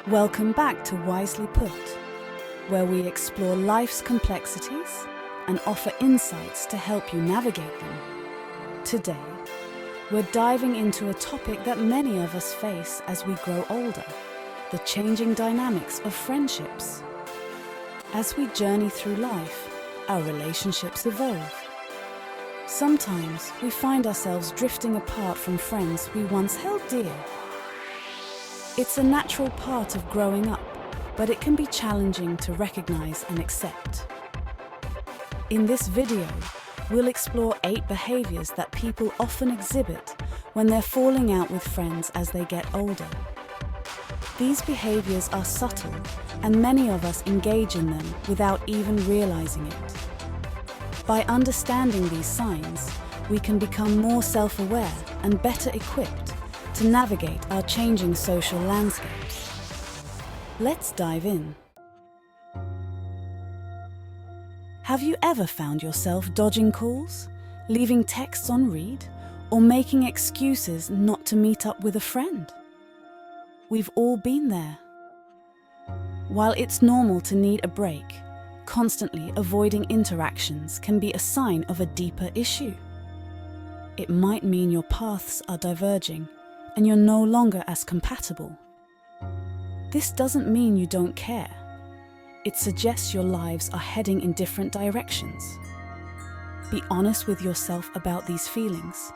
Welcome back to Wisely Put, where we explore life's complexities and offer insights to help you navigate them. Today, we're diving into a topic that many of us face as we grow older, the changing dynamics of friendships. As we journey through life, our relationships evolve. Sometimes we find ourselves drifting apart from friends we once held dear. It's a natural part of growing up, but it can be challenging to recognize and accept. In this video, we'll explore 8 behaviors that people often exhibit when they're falling out with friends as they get older. These behaviors are subtle, and many of us engage in them without even realizing it. By understanding these signs, we can become more self-aware and better equipped to navigate our changing social landscapes. Let's dive in. Have you ever found yourself dodging calls, leaving texts on read, or making excuses not to meet up with a friend? We've all been there. While it's normal to need a break, constantly avoiding interactions can be a sign of a deeper issue. It might mean your paths are diverging and you're no longer as compatible. This doesn't mean you don't care. It suggests your lives are heading in different directions. Be honest with yourself about these feelings.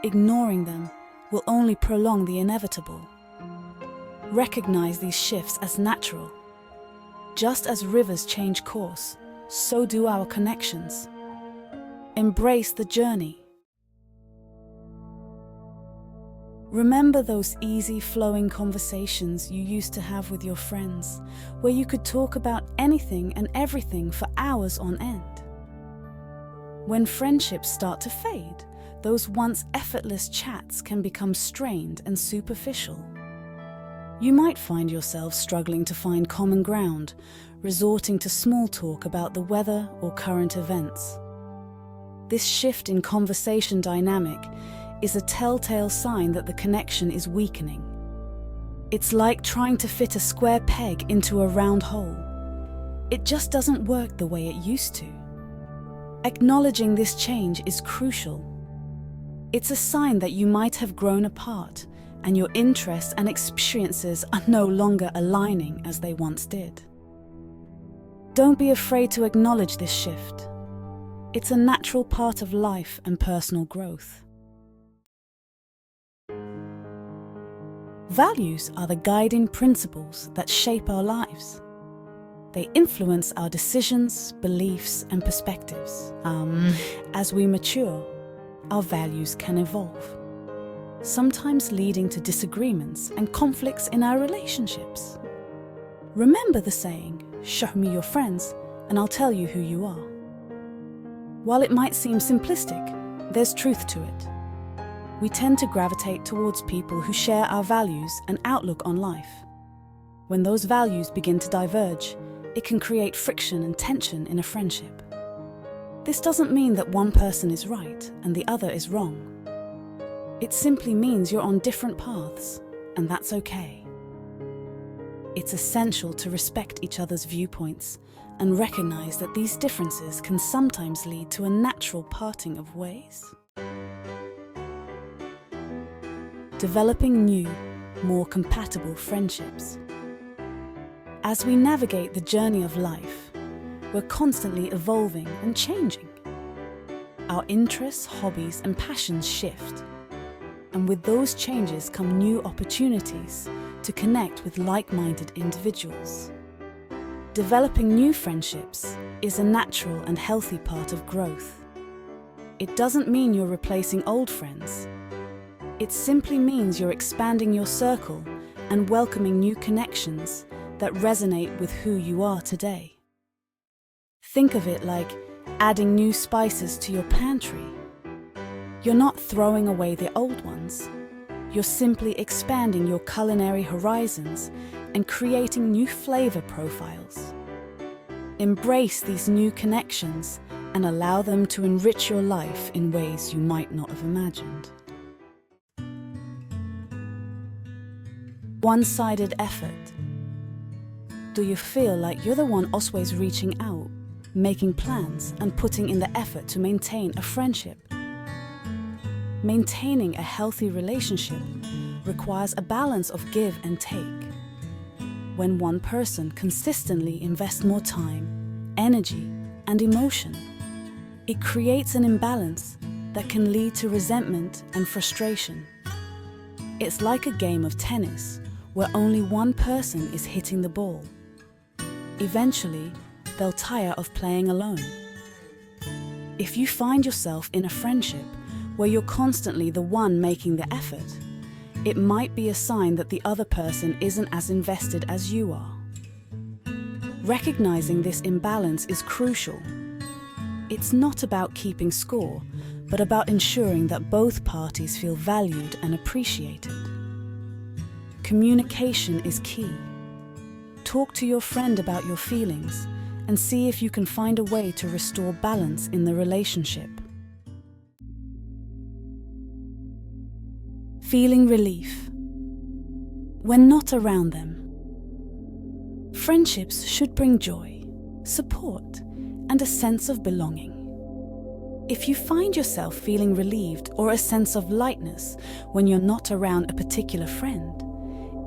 Ignoring them will only prolong the inevitable. Recognize these shifts as natural. Just as rivers change course, so do our connections. Embrace the journey. Remember those easy, flowing conversations you used to have with your friends, where you could talk about anything and everything for hours on end. When friendships start to fade, those once effortless chats can become strained and superficial. You might find yourself struggling to find common ground, resorting to small talk about the weather or current events. This shift in conversation dynamic is a telltale sign that the connection is weakening. It's like trying to fit a square peg into a round hole. It just doesn't work the way it used to. Acknowledging this change is crucial. It's a sign that you might have grown apart, and your interests and experiences are no longer aligning as they once did. Don't be afraid to acknowledge this shift. It's a natural part of life and personal growth. Values are the guiding principles that shape our lives. They influence our decisions, beliefs, and perspectives. As we mature, our values can evolve, sometimes leading to disagreements and conflicts in our relationships. Remember the saying, "Show me your friends, and I'll tell you who you are." While it might seem simplistic, there's truth to it. We tend to gravitate towards people who share our values and outlook on life. When those values begin to diverge, it can create friction and tension in a friendship. This doesn't mean that one person is right and the other is wrong. It simply means you're on different paths, and that's okay. It's essential to respect each other's viewpoints and recognize that these differences can sometimes lead to a natural parting of ways. Developing new, more compatible friendships. As we navigate the journey of life, we're constantly evolving and changing. Our interests, hobbies, and passions shift. And with those changes come new opportunities to connect with like-minded individuals. Developing new friendships is a natural and healthy part of growth. It doesn't mean you're replacing old friends. It simply means you're expanding your circle and welcoming new connections that resonate with who you are today. Think of it like adding new spices to your pantry. You're not throwing away the old ones. You're simply expanding your culinary horizons and creating new flavor profiles. Embrace these new connections and allow them to enrich your life in ways you might not have imagined. one-sided effort? Do you feel like you're the one always reaching out, making plans, and putting in the effort to maintain a friendship? Maintaining a healthy relationship requires a balance of give and take. When one person consistently invests more time, energy, and emotion, it creates an imbalance that can lead to resentment and frustration. It's like a game of tennis where only one person is hitting the ball. Eventually, they'll tire of playing alone. If you find yourself in a friendship where you're constantly the one making the effort, it might be a sign that the other person isn't as invested as you are. Recognizing this imbalance is crucial. It's not about keeping score, but about ensuring that both parties feel valued and appreciated. Communication is key. Talk to your friend about your feelings and see if you can find a way to restore balance in the relationship. Feeling relief when not around them. Friendships should bring joy, support, and a sense of belonging. If you find yourself feeling relieved or a sense of lightness when you're not around a particular friend,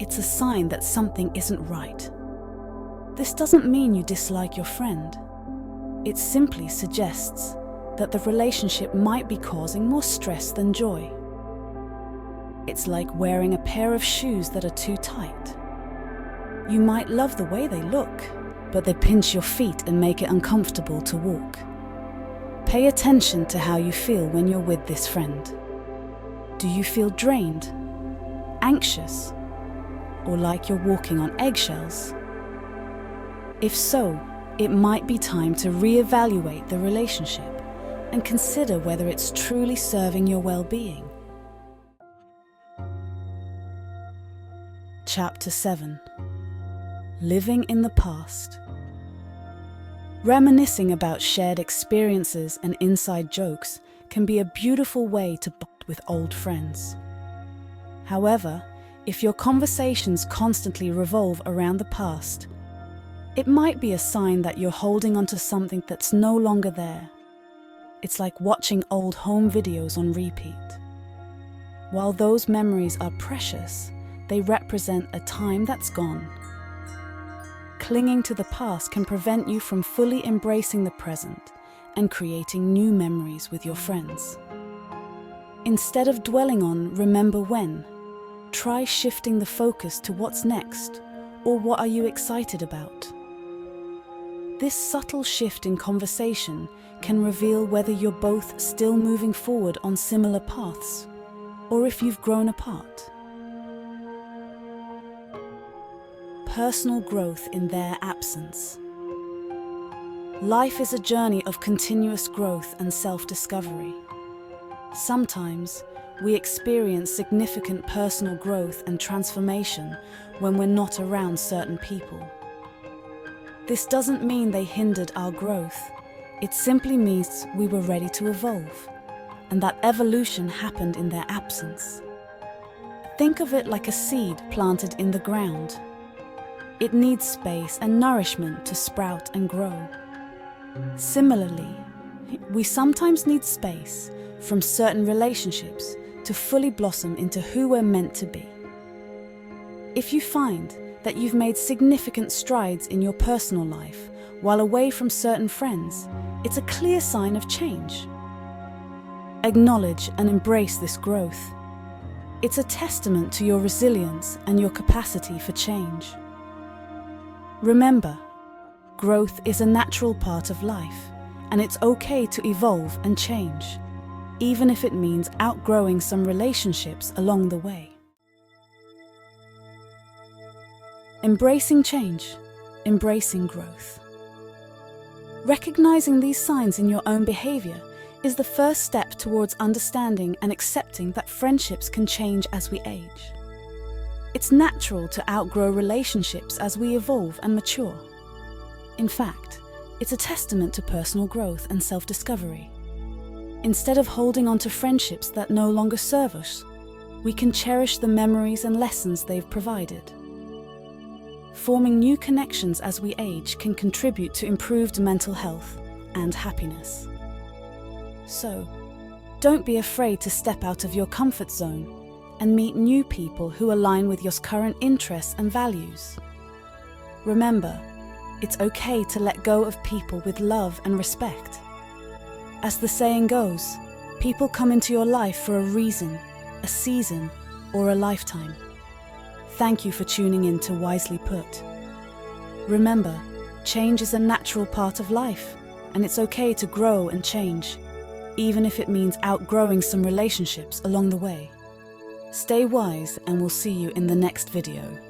it's a sign that something isn't right. This doesn't mean you dislike your friend. It simply suggests that the relationship might be causing more stress than joy. It's like wearing a pair of shoes that are too tight. You might love the way they look, but they pinch your feet and make it uncomfortable to walk. Pay attention to how you feel when you're with this friend. Do you feel drained, anxious, or like you're walking on eggshells? If so, it might be time to reevaluate the relationship and consider whether it's truly serving your well-being. Chapter 7. Living in the past. Reminiscing about shared experiences and inside jokes can be a beautiful way to bond with old friends. However, if your conversations constantly revolve around the past, it might be a sign that you're holding onto something that's no longer there. It's like watching old home videos on repeat. While those memories are precious, they represent a time that's gone. Clinging to the past can prevent you from fully embracing the present and creating new memories with your friends. Instead of dwelling on "remember when," try shifting the focus to what's next, or what are you excited about. This subtle shift in conversation can reveal whether you're both still moving forward on similar paths, or if you've grown apart. Personal growth in their absence. Life is a journey of continuous growth and self-discovery. Sometimes, we experience significant personal growth and transformation when we're not around certain people. This doesn't mean they hindered our growth. It simply means we were ready to evolve, and that evolution happened in their absence. Think of it like a seed planted in the ground. It needs space and nourishment to sprout and grow. Similarly, we sometimes need space from certain relationships to fully blossom into who we're meant to be. If you find that you've made significant strides in your personal life while away from certain friends, it's a clear sign of change. Acknowledge and embrace this growth. It's a testament to your resilience and your capacity for change. Remember, growth is a natural part of life, and it's okay to evolve and change, even if it means outgrowing some relationships along the way. Embracing change, embracing growth. Recognizing these signs in your own behavior is the first step towards understanding and accepting that friendships can change as we age. It's natural to outgrow relationships as we evolve and mature. In fact, it's a testament to personal growth and self-discovery. Instead of holding on to friendships that no longer serve us, we can cherish the memories and lessons they've provided. Forming new connections as we age can contribute to improved mental health and happiness. So, don't be afraid to step out of your comfort zone and meet new people who align with your current interests and values. Remember, it's okay to let go of people with love and respect. As the saying goes, people come into your life for a reason, a season, or a lifetime. Thank you for tuning in to Wisely Put. Remember, change is a natural part of life, and it's okay to grow and change, even if it means outgrowing some relationships along the way. Stay wise, and we'll see you in the next video.